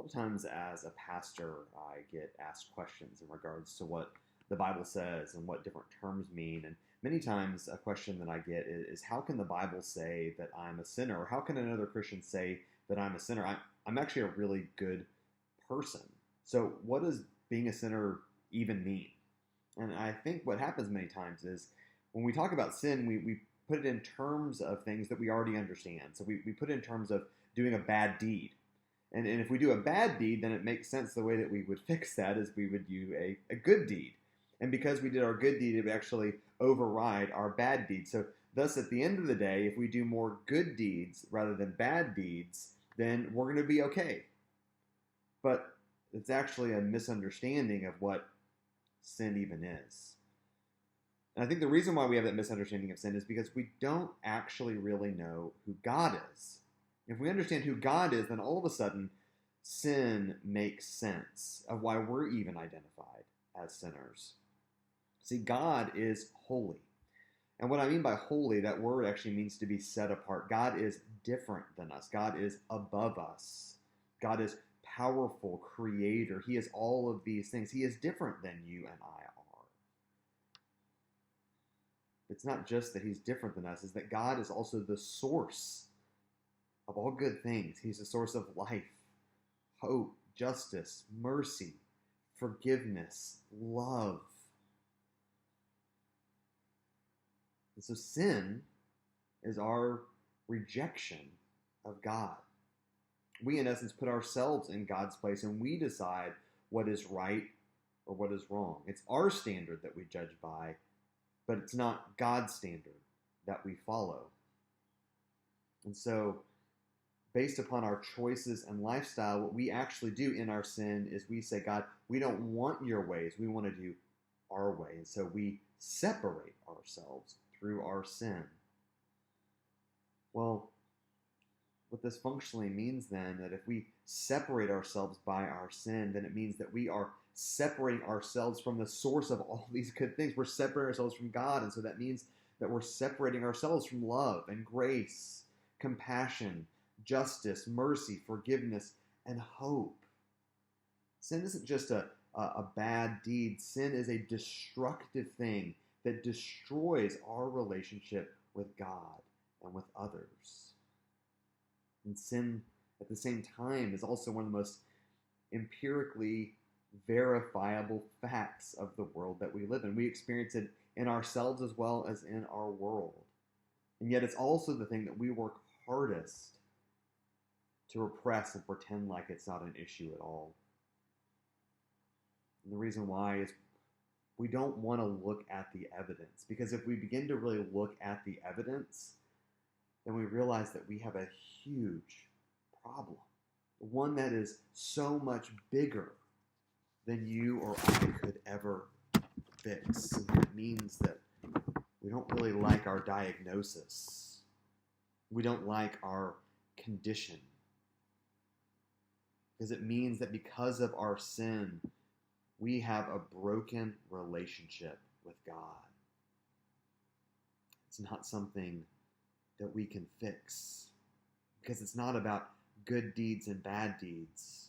A lot of times, as a pastor, I get asked questions in regards to what the Bible says and what different terms mean. And many times, a question that I get is how can the Bible say that I'm a sinner? Or how can another Christian say that I'm a sinner? I'm actually a really good person. So, what does being a sinner even mean? And I think what happens many times is when we talk about sin, we put it in terms of things that we already understand. So, we put it in terms of doing a bad deed. And if we do a bad deed, then it makes sense the way that we would fix that is we would do a good deed. And because we did our good deed, it would actually override our bad deed. So thus, at the end of the day, if we do more good deeds rather than bad deeds, then we're going to be okay. But it's actually a misunderstanding of what sin even is. And I think the reason why we have that misunderstanding of sin is because we don't actually really know who God is. If we understand who God is, then all of a sudden, sin makes sense of why we're even identified as sinners. See, God is holy. And what I mean by holy, that word actually means to be set apart. God is different than us. God is above us. God is powerful, creator. He is all of these things. He is different than you and I are. It's not just that he's different than us, it's that God is also the source of all good things. He's the source of life, hope, justice, mercy, forgiveness, love. And so sin is our rejection of God. We, in essence, put ourselves in God's place and we decide what is right or what is wrong. It's our standard that we judge by, but it's not God's standard that we follow. And so, based upon our choices and lifestyle, what we actually do in our sin is we say, God, we don't want your ways. We want to do our way. And so we separate ourselves through our sin. Well, what this functionally means then, that if we separate ourselves by our sin, then it means that we are separating ourselves from the source of all these good things. We're separating ourselves from God. And so that means that we're separating ourselves from love and grace, compassion, justice, mercy, forgiveness, and hope. Sin isn't just a bad deed. Sin is a destructive thing that destroys our relationship with God and with others. And sin, at the same time, is also one of the most empirically verifiable facts of the world that we live in. We experience it in ourselves as well as in our world. And yet it's also the thing that we work hardest to repress and pretend like it's not an issue at all. And the reason why is we don't want to look at the evidence. Because if we begin to really look at the evidence, then we realize that we have a huge problem. One that is so much bigger than you or I could ever fix. And that means that we don't really like our diagnosis. We don't like our condition. Because it means that because of our sin, we have a broken relationship with God. It's not something that we can fix. Because it's not about good deeds and bad deeds.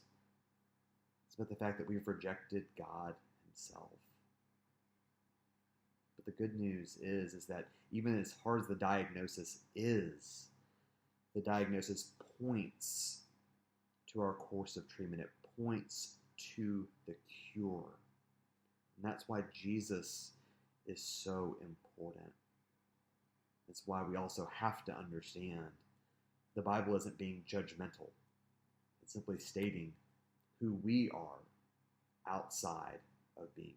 It's about the fact that we've rejected God himself. But the good news is that even as hard as the diagnosis is, the diagnosis points to our course of treatment. It points to the cure. And that's why Jesus is so important. It's why we also have to understand the Bible isn't being judgmental. It's simply stating who we are outside of being